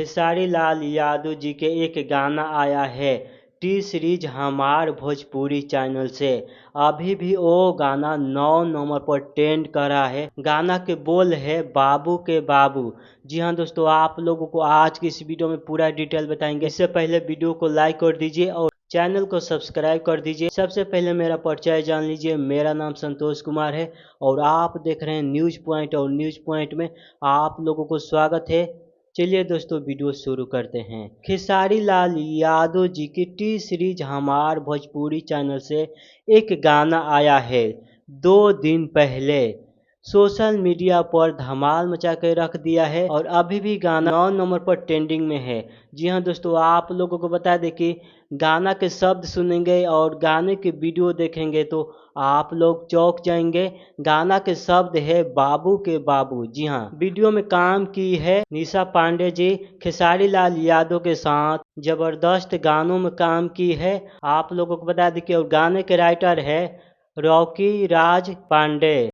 खेसारी लाल यादव जी के एक गाना आया है टी सीरीज हमार भोजपुरी चैनल से। अभी भी वो गाना 9 नंबर पर ट्रेंड कर रहा है। गाना के बोल है बाबू के बाबू। जी हाँ दोस्तों, आप लोगों को आज की इस वीडियो में पूरा डिटेल बताएंगे। इससे पहले वीडियो को लाइक कर दीजिए और चैनल को सब्सक्राइब कर दीजिए। सबसे पहले मेरा परिचय जान लीजिए। मेरा नाम संतोष कुमार है और आप देख रहे हैं न्यूज पॉइंट, और न्यूज पॉइंट में आप लोगों को स्वागत है। चलिए दोस्तों, वीडियो शुरू करते हैं। खेसारी लाल यादव जी की टी सीरीज हमार भोजपुरी चैनल से एक गाना आया है 2 दिन पहले। सोशल मीडिया पर धमाल मचा के रख दिया है और अभी भी गाना 9 नंबर पर ट्रेंडिंग में है। जी हाँ दोस्तों, आप लोगों को बता दें कि गाना के शब्द सुनेंगे और गाने की वीडियो देखेंगे तो आप लोग चौंक जाएंगे। गाना के शब्द है बाबू के बाबू। जी हाँ, वीडियो में काम की है निशा पांडे जी खेसारी लाल यादव के साथ। जबरदस्त गानों में काम की है। आप लोगों को बता दें कि और गाने के राइटर है रॉकी राज पांडे।